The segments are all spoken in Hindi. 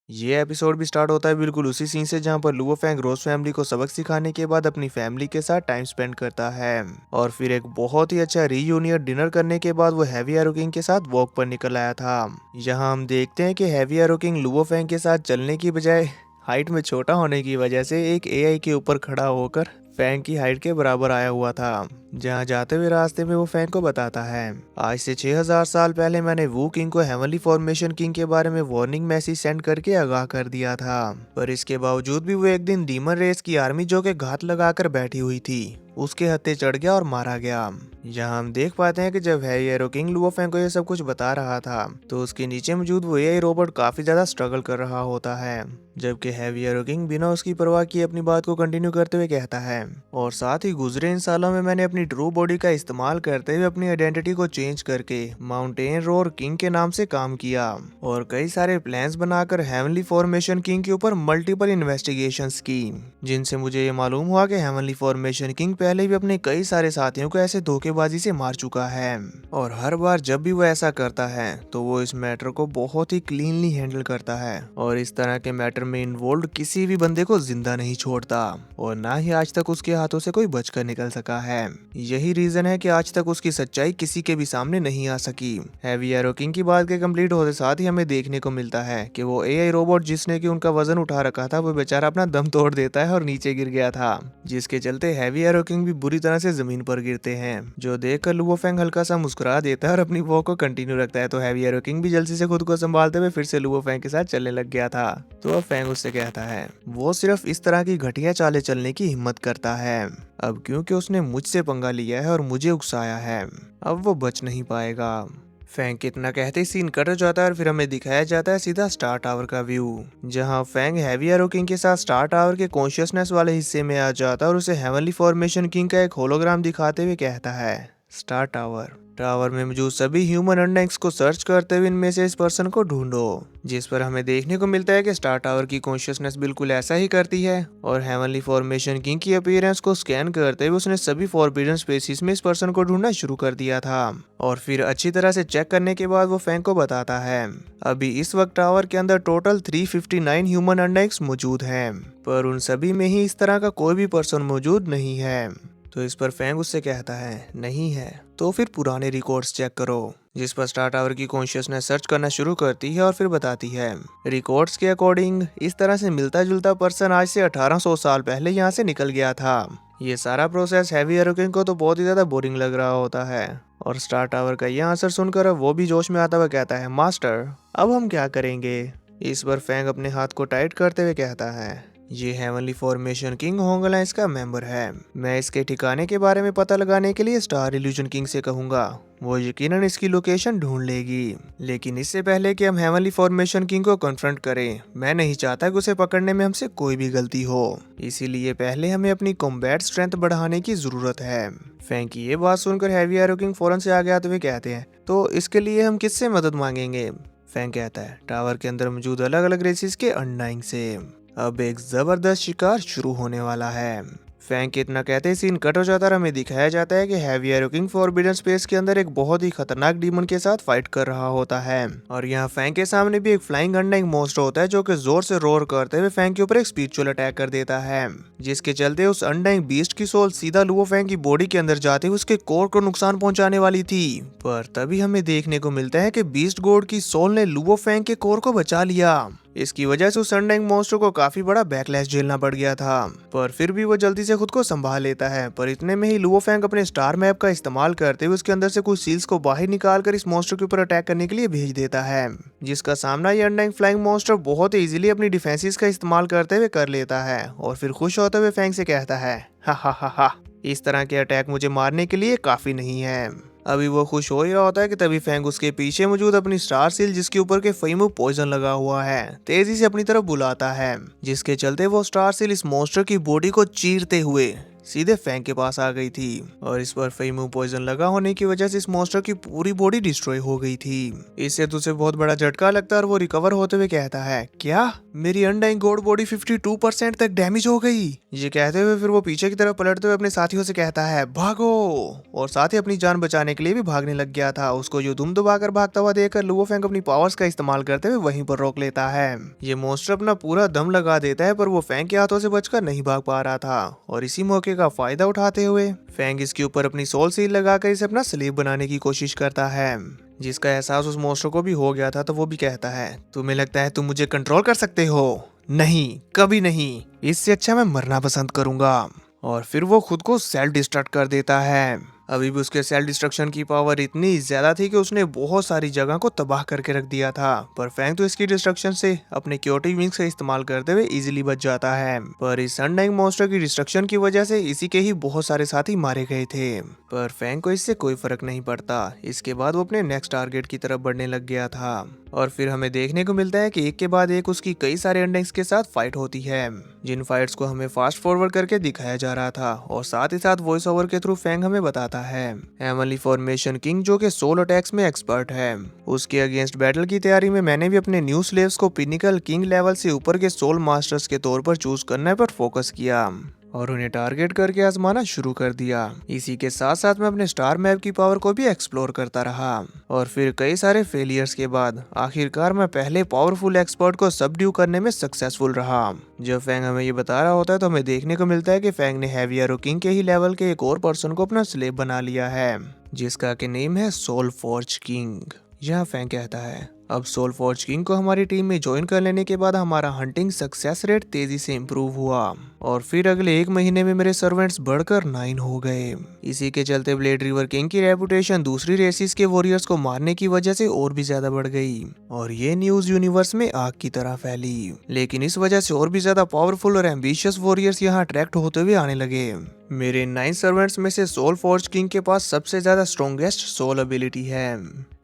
ये एपिसोड भी स्टार्ट होता है बिल्कुल उसी सीन से जहाँ पर लुओ फैंग रोज फैमिली को सबक सिखाने के बाद अपनी फैमिली के साथ टाइम स्पेंड करता है। और फिर एक बहुत ही अच्छा रीयूनियन डिनर करने के बाद वो हैवी एरो किंग के साथ वॉक पर निकल आया था। यहाँ हम देखते हैं कि heavy arrow king Luo Fang के साथ चलने की बजाय हाइट में छोटा होने की वजह से एक एआई के ऊपर खड़ा होकर फैंग की हाइट के बराबर आया हुआ था। जहाँ जाते हुए रास्ते में वो फैंग को बताता है, आज से 6000 साल पहले मैंने वू किंग को हेवनली फॉर्मेशन किंग के बारे में वार्निंग मैसेज सेंड करके आगाह कर दिया था। पर इसके बावजूद भी वो एक दिन डीमन रेस की आर्मी जो के घात लगाकर बैठी हुई थी उसके हत्थे चढ़ गया और मारा गया। यहाँ हम देख पाते हैं कि जब heavy arrow king Luo Fang को ये सब कुछ बता रहा था तो उसके नीचे मौजूद वो एआई रोबोट काफी ज्यादा स्ट्रगल कर रहा होता है, जबकि हैवी एरो किंग बिना उसकी परवाह किए अपनी बात को कंटिन्यू करते हुए कहता है, और साथ ही गुजरे इन सालों में मैंने अपनी ट्रू बॉडी का इस्तेमाल करते हुए अपनी आइडेंटिटी को चेंज करके माउंटेन रोर किंग के नाम से काम किया और कई सारे प्लान्स बनाकर हेवनली फॉर्मेशन किंग के ऊपर मल्टीपल इन्वेस्टिगेशंस की, जिनसे मुझे ये मालूम हुआ कि हेवनली फॉर्मेशन किंग पहले भी अपने कई सारे साथियों को ऐसे धोखेबाजी से मार चुका है और हर बार जब भी वो ऐसा करता है तो वो इस मैटर को बहुत ही क्लीनली हैंडल करता है और इस तरह के मैटर में इन्वॉल्व किसी भी बंदे को जिंदा नहीं छोड़ता और ना ही आज तक उसके हाथों से कोई बचकर निकल सका है। यही रीजन है कि आज तक उसकी सच्चाई किसी के भी सामने नहीं आ सकी। हैवी एरो किंग की बात के कंप्लीट होते साथ ही हमें देखने को मिलता है कि वो एआई रोबोट जिसने कि उनका वजन उठा रखा था वो बेचारा अपना दम तोड़ देता है और नीचे गिर गया था, जिसके चलते हैवी एरो किंग भी बुरी तरह से जमीन पर गिरते हैं, जो देखकर लुओ फैंग हल्का सा मुस्कुरा देता है और अपनी वॉक को कंटिन्यू रखता है। तो हैवी एरो किंग भी जल्दी से खुद को संभालते हुए फिर से लुओ फैंग के साथ चलने लग गया था। तो अब फैंग उससे कहता है वो सिर्फ इस तरह की घटिया चालें चलने की हिम्मत करता है, अब क्योंकि उसने मुझसे पंगा लिया है और मुझे उकसाया है, अब वो बच नहीं पाएगा। फैंग के इतना कहते ही सीन कट हो जाता है और फिर हमें दिखाया जाता है सीधा स्टार टावर का व्यू, जहां फैंग हैवी एरो किंग के साथ स्टार टावर के कॉन्शियसनेस वाले हिस्से में आ जाता है और उसे हेवनली फॉर्मेशन किंग का एक होलोग्राम दिखाते हुए कहता है, स्टार टावर टावर में मौजूद सभी ह्यूमन अनडेक्स को सर्च करते हुए इनमें से इस पर्सन को ढूंढो, जिस पर हमें देखने को मिलता है कि स्टार टावर की कॉन्शियसनेस बिल्कुल ऐसा ही करती है और हेवनली फॉर्मेशन किंग की अपीयरेंस को स्कैन करते हुए उसने सभी फॉरबिडन स्पेसीज में इस पर्सन को ढूंढना शुरू कर दिया था और फिर अच्छी तरह से चेक करने के बाद वो फैंग को बताता है, अभी इस वक्त टावर के अंदर टोटल 359 ह्यूमन अनडेक्स मौजूद हैं, पर उन सभी में ही इस तरह का कोई भी पर्सन मौजूद नहीं है। तो इस पर फैंग उससे कहता है, नहीं है तो फिर पुराने रिकॉर्ड्स चेक करो, जिस पर स्टार टावर की कॉन्शियसनेस सर्च करना शुरू करती है और फिर बताती है, रिकॉर्ड्स के अकॉर्डिंग इस तरह से मिलता जुलता पर्सन आज से 1800 साल पहले यहाँ से निकल गया था। ये सारा प्रोसेस हैवी एरो किंग को तो बहुत ही ज्यादा बोरिंग लग रहा होता है और स्टार टावर का यह आंसर सुनकर अब वो भी जोश में आता हुआ कहता है, मास्टर अब हम क्या करेंगे। इस पर फैंग अपने हाथ को टाइट करते हुए कहता है, ये हेवनली फॉर्मेशन किंग होंगलाइंस का मेंबर है, मैं इसके ठिकाने के बारे में पता लगाने के लिए स्टार इल्यूजन किंग से कहूंगा, वो यकीनन इसकी लोकेशन ढूंढ लेगी, लेकिन इससे पहले कि हम हेवनली फॉर्मेशन किंग को कन्फ्रंट करें मैं नहीं चाहता कि उसे पकड़ने में हमसे कोई भी गलती हो, इसीलिए पहले हमें अपनी कॉम्बैट स्ट्रेंथ बढ़ाने की जरूरत है। फैंग की ये बात सुनकर हैवी एरो किंग फौरन से आगे आते हुए कहते हैं, तो इसके लिए हम किससे मदद मांगेंगे। फैंग कहता है, टावर के अंदर मौजूद अलग अलग रेसिस के अनडाइंग से, अब एक जबरदस्त शिकार शुरू होने वाला है। फैंग के इतना कहते ही सीन कट हो जाता है, हमें दिखाया जाता है कि heavy arrow king forbidden space के अंदर एक बहुत ही खतरनाक डीमन के साथ फाइट कर रहा होता है और यहाँ फैंग के सामने भी एक फ्लाइंग अनडाइंग मॉन्स्टर होता है जो कि जोर से रोर करते हुए फैंग के ऊपर एक स्पिरिचुअल अटैक कर देता है, जिसके चलते उस अनडाइंग बीस्ट की सोल सीधा लुओ फैंग की बॉडी के अंदर जाते हुए उसके कोर को नुकसान पहुंचाने वाली थी, पर तभी हमें देखने को मिलता है कि बीस्ट गॉड की सोल ने लुओ फैंग के कोर को बचा लिया। इसकी वजह से उस अनडाइंग मॉन्स्टर को काफी बड़ा बैकलैश झेलना पड़ गया था, पर फिर भी वो जल्दी से खुद को संभाल लेता है। पर इतने में ही लुओ फैंग अपने स्टार मैप का इस्तेमाल करते हुए उसके अंदर से कुछ सील्स को बाहर निकाल कर इस मॉन्स्टर के ऊपर अटैक करने के लिए भेज देता है, जिसका सामना ये अनडाइंग फ्लाइंग मॉन्स्टर बहुत ही इजीली अपनी डिफेंसेस का इस्तेमाल करते हुए कर लेता है और फिर खुश होते हुए फैंग से कहता है, हा हा हा हा, इस तरह के अटैक मुझे मारने के लिए काफी नहीं है। अभी वो खुश हो ही रहा होता है कि तभी फैंग उसके पीछे मौजूद अपनी स्टार सील जिसके ऊपर के फईमू पॉइजन लगा हुआ है तेजी से अपनी तरफ बुलाता है, जिसके चलते वो स्टार सील इस मॉन्स्टर की बॉडी को चीरते हुए सीधे फैंग के पास आ गई थी और इस पर फेमू पॉइजन लगा होने की वजह से इस मॉन्स्टर की पूरी बॉडी डिस्ट्रॉय हो गई थी। इससे तो उसे बहुत बड़ा झटका लगता है और वो रिकवर होते हुए कहता है, क्या मेरी अनडाइंग गॉड बॉडी 52% तक डैमेज हो गई। ये कहते हुए फिर वो पीछे की तरफ पलटते हुए अपने साथियों से कहता है, भागो, और साथ ही अपनी जान बचाने के लिए भी भागने लग गया था। उसको जो दुम दबाकर भागता हुआ देखकर लुओ फेंग अपनी पावर्स का इस्तेमाल करते हुए वहीं पर रोक लेता है। ये मॉन्स्टर अपना पूरा दम लगा देता है पर वो फेंग के हाथों से बचकर नहीं भाग पा रहा था और इसी मौके का फायदा उठाते हुए फेंग इसके ऊपर अपनी सोल सील लगाकर इसे अपना स्लेव बनाने की कोशिश करता है। जिसका एहसास उस मॉन्स्टर को भी हो गया था तो वो भी कहता है, तुम्हें लगता है तुम मुझे कंट्रोल कर सकते हो? नहीं, कभी नहीं। इससे अच्छा मैं मरना पसंद करूंगा। और फिर वो खुद को सेल्फ डिस्ट्रक्ट कर देता है। अभी भी उसके सेल्फ डिस्ट्रक्शन की पावर इतनी ज्यादा थी कि उसने बहुत सारी जगह को तबाह करके रख दिया था। पर फैंग तो इसकी डिस्ट्रक्शन से अपने क्योटिक विंग्स का इस्तेमाल करते हुए इजीली बच जाता है। पर इस अनडाइंग मॉन्स्टर की डिस्ट्रक्शन की वजह से इसी के ही बहुत सारे साथी मारे गए थे। पर फैंग को इससे कोई फर्क नहीं पड़ता। इसके बाद वो अपने नेक्स्ट टारगेट की तरफ बढ़ने लग गया था और फिर हमें देखने को मिलता है कि एक के बाद एक उसकी कई सारे अनडाइंग्स के साथ फाइट होती है, जिन फाइट्स को हमें फास्ट फॉरवर्ड करके दिखाया जा रहा था और साथ ही साथ वॉइस ओवर के थ्रू फैंग हमें बताता है हेवनली फॉर्मेशन किंग जो कि सोल अटैक्स में एक्सपर्ट है, उसके अगेंस्ट बैटल की तैयारी में मैंने भी अपने न्यू स्लेव्स को पिनिकल किंग लेवल से ऊपर के सोल मास्टर्स के तौर पर चूज करने पर फोकस किया और उन्हें टारगेट करके आजमाना शुरू कर दिया। इसी के साथ साथ मैं अपने स्टार मैप की पावर को भी एक्सप्लोर करता रहा और फिर कई सारे फेलियर्स के बाद आखिरकार मैं पहले पावरफुल एक्सपर्ट को सबड्यू करने में सक्सेसफुल रहा। जब फैंग हमें ये बता रहा होता है तो हमें देखने को मिलता है कि फैंग ने हैवी एरो किंग के ही लेवल के एक और पर्सन को अपना स्लेव बना लिया है, जिसका के नेम है सोल फॉर्ज किंग। यहाँ फैंग कहता है, अब सोल फॉर्ज किंग को हमारी टीम में ज्वाइन कर लेने के बाद हमारा हंटिंग सक्सेस रेट तेजी से इम्प्रूव हुआ और फिर अगले 1 महीने में मेरे सर्वेंट्स बढ़कर 9 हो गए। इसी के चलते ब्लेड रिवर किंग की रेपुटेशन दूसरी रेसिस के वॉरियर्स को मारने की वजह से और भी ज्यादा बढ़ गई और ये न्यूज यूनिवर्स में आग की तरह फैली। लेकिन इस वजह से और भी ज्यादा पावरफुल और एम्बिशियस वॉरियर्स यहाँ अट्रैक्ट होते हुए आने लगे। मेरे 9 सर्वेंट्स में से सोल फॉर्ज किंग के पास सबसे ज्यादा स्ट्रॉन्गेस्ट सोल एबिलिटी है।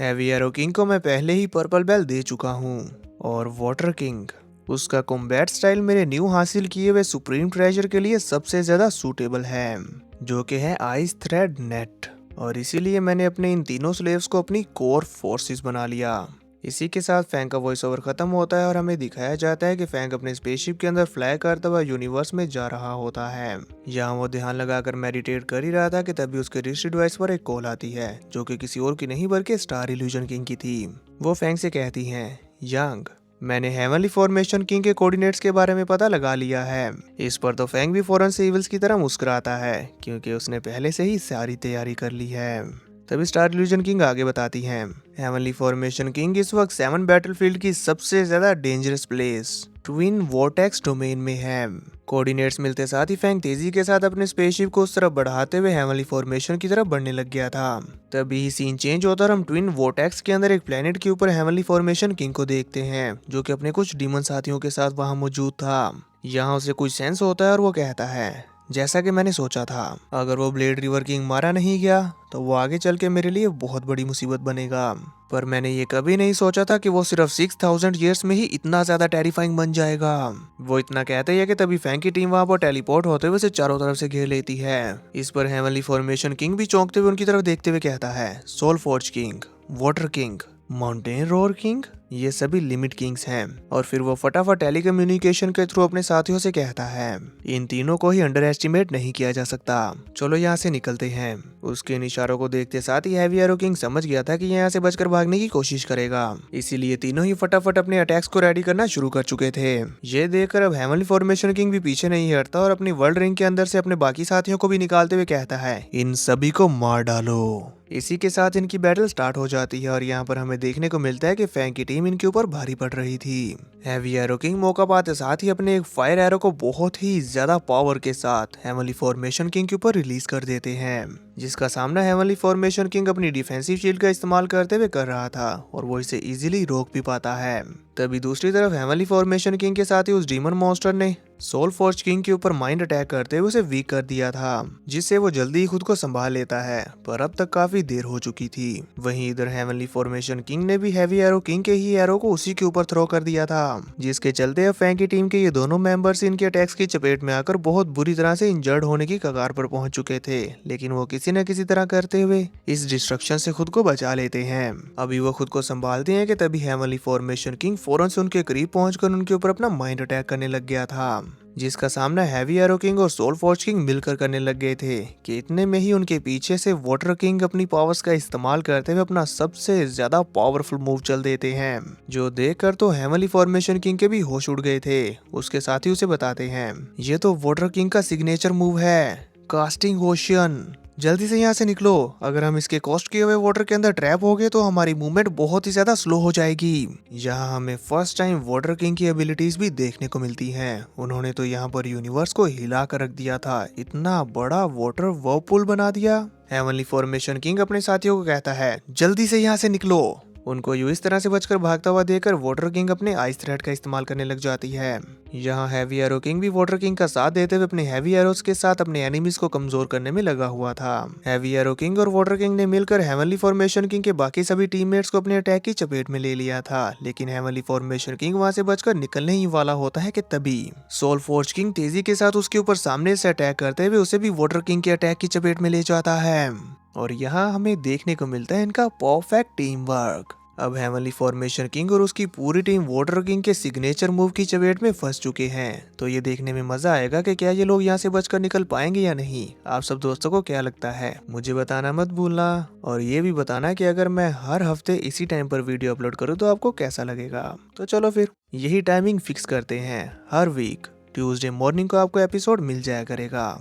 हैवी एरो किंग को मैं पहले ही पर्पल बेल दे चुका हूँ और वाटर किंग, उसका कॉम्बैट स्टाइल मेरे न्यू हासिल किए हुए सुप्रीम ट्रेजर के लिए सबसे ज्यादा सूटेबल है, जो कि है आइस थ्रेड नेट, और इसीलिए मैंने अपने इन तीनों स्लेव्स को अपनी कोर फोर्सेस बना लिया। इसी के साथ फैंग का वॉइस ओवर खत्म होता है और हमें दिखाया जाता है कि फैंग अपने स्पेसशिप के अंदर फ्लाई करता हुआ यूनिवर्स में जा रहा होता है। यहाँ वो ध्यान लगाकर मेडिटेट कर ही रहा था कि तभी उसके रिस्ट डिवाइस पर एक कॉल आती है, जो कि किसी और की नहीं बल्कि स्टार इल्यूजन किंग की थी। वो फैंग से कहती हैं, यांग, मैंने हेवनली फॉर्मेशन किंग के कोऑर्डिनेट्स के बारे में पता लगा लिया है। इस पर तो फैंग भी फौरन से इविल्स की तरह मुस्कुराता है क्योंकि उसने पहले से ही सारी तैयारी कर ली है। तभी स्टार इल्यूजन किंग आगे बताती हैं, हेवनली फॉर्मेशन किंग इस वक्त 7 बैटलफील्ड की सबसे ज्यादा dangerous place twin vortex domain में है। कोऑर्डिनेट्स मिलते साथ ही फैंग तेजी के साथ अपने स्पेसशिप को उस तरफ बढ़ाते हुए हेवनली फॉर्मेशन की तरफ बढ़ने लग गया था। तभी सीन चेंज होता और हम ट्विन वोर्टेक्स के अंदर एक प्लेनेट के ऊपर हेवनली फॉर्मेशन किंग को देखते हैं, जो कि अपने कुछ डीमन साथियों के साथ वहां मौजूद था। यहाँ उसे कुछ सेंस होता है और वो कहता है, जैसा कि मैंने सोचा था, अगर वो ब्लेड रिवर किंग मारा नहीं गया तो वो आगे चल के मेरे लिए बहुत बड़ी मुसीबत बनेगा। पर मैंने ये कभी नहीं सोचा था कि वो सिर्फ 6000 ईयर्स में ही इतना ज्यादा टेरिफाइंग बन जाएगा। वो इतना कहते हैं कि तभी फैंग की टीम वहां पर टेलीपोर्ट होते हुए से चारों तरफ से घेर लेती है। इस पर हेवनली फॉर्मेशन किंग भी चौंकते हुए उनकी तरफ देखते हुए कहता है, soul forge king, water king, mountain roar king, ये सभी लिमिट किंग्स हैं। और फिर वो फटाफट टेलीकम्युनिकेशन के थ्रू अपने साथियों से कहता है, इन तीनों को ही अंडर एस्टिमेट नहीं किया जा सकता, चलो यहाँ से निकलते हैं। उसके इन इशारों को देखते साथ ही हैवी एरो किंग समझ गया था कि यहाँ से बचकर भागने की कोशिश करेगा, इसीलिए तीनों ही फटाफट अपने अटैक्स को रेडी करना शुरू कर चुके थे। ये देखकर अब हेवनली फॉर्मेशन किंग भी पीछे नहीं हटता और अपनी वर्ल्ड रिंग के अंदर से अपने बाकी साथियों को भी निकालते हुए कहता है, इन सभी को मार डालो। इसी के साथ इनकी बैटल स्टार्ट हो जाती है और यहाँ पर हमें देखने को मिलता है कि फैंग की टीम इनके ऊपर भारी पड़ रही थी। हैवी एरो किंग मौका पाते साथ ही अपने एक फायर एरो को बहुत ही ज्यादा पावर के साथ हेवनली फॉर्मेशन किंग के ऊपर रिलीज कर देते हैं, जिसका सामना हेवनली फॉर्मेशन किंग अपनी डिफेंसिव शील्ड का इस्तेमाल करते हुए कर रहा था और वो इसे इजीली रोक भी पाता है। तभी दूसरी तरफ हेवनली फॉर्मेशन किंग के साथ ही उस डीमन मॉन्स्टर ने सोल फोर्ज किंग के ऊपर माइंड अटैक करते हुए उसे वीक कर दिया था, जिससे वो जल्दी ही खुद को संभाल लेता है, पर अब तक काफी देर हो चुकी थी। वहीं इधर हेवनली फॉर्मेशन किंग ने भी हैवी एरो किंग के ही एरो को उसी के ऊपर थ्रो कर दिया था, जिसके चलते अब फैंग की टीम के ये दोनों मेंबर्स इनके अटैक्स की चपेट में आकर बहुत बुरी तरह से इंजर्ड होने की कगार पर पहुंच चुके थे, लेकिन वो किसी न किसी तरह करते हुए इस डिस्ट्रक्शन से खुद को बचा लेते हैं। अभी वो खुद को संभालते हैं कि तभी हेवनली फॉर्मेशन किंग फौरन से उनके करीब पहुंचकर उनके ऊपर अपना माइंड अटैक करने लग गया था, जिसका सामना हैवी एरो किंग और सोल फोर्ज किंग मिलकर करने लग गए थे कि इतने में ही उनके पीछे से वाटर किंग अपनी पावर्स का इस्तेमाल करते हुए अपना सबसे ज्यादा पावरफुल मूव चल देते हैं, जो देखकर तो हेवनली फॉर्मेशन किंग के भी होश उड़ गए थे। उसके साथ ही उसे बताते हैं, ये तो वाटर किंग का सिग्नेचर मूव है, कास्टिंग ओशियन। जल्दी से यहाँ से निकलो, अगर हम इसके कॉस्ट किए हुए वाटर के अंदर ट्रैप हो गए तो हमारी मूवमेंट बहुत ही ज्यादा स्लो हो जाएगी। यहाँ हमें फर्स्ट टाइम वाटर किंग की एबिलिटीज भी देखने को मिलती हैं। उन्होंने तो यहाँ पर यूनिवर्स को हिला कर रख दिया था, इतना बड़ा वाटर वर्लपूल बना दिया। हेवनली फॉर्मेशन किंग अपने साथियों को कहता है, जल्दी से यहाँ से निकलो। उनको यूं इस तरह से बचकर भागता हुआ देखकर वाटर किंग अपने आइस थ्रेड का इस्तेमाल करने लग जाती है। यहाँ हैवी एरो किंग भी वाटर किंग का साथ देते हुए अपने हैवी एरोस के साथ अपने एनिमीज को कमजोर करने में लगा हुआ था। हैवी एरो किंग और वाटर किंग ने मिलकर हेवनली फॉर्मेशन किंग के बाकी सभी टीममेट्स को अपने अटैक की चपेट में ले लिया था, लेकिन हेवनली फॉर्मेशन किंग वहां से बचकर निकलने ही वाला होता है कि तभी सोल फोर्ज किंग तेजी के साथ उसके ऊपर सामने से अटैक करते हुए उसे भी वाटर किंग के अटैक की चपेट में ले जाता है। और यहाँ हमें देखने को मिलता है इनका परफेक्ट टीम वर्क। अब हेवनली फॉर्मेशन किंग और उसकी पूरी टीम वाटर किंग के सिग्नेचर मूव की चपेट में फंस चुके हैं, तो ये देखने में मजा आएगा कि क्या ये लोग यहाँ से बचकर निकल पाएंगे या नहीं। आप सब दोस्तों को क्या लगता है मुझे बताना मत भूलना, और ये भी बताना कि अगर मैं हर हफ्ते इसी टाइम पर वीडियो अपलोड करूँ तो आपको कैसा लगेगा। तो चलो फिर यही टाइमिंग फिक्स करते हैं, हर वीक ट्यूसडे मॉर्निंग को आपको एपिसोड मिल जाया करेगा।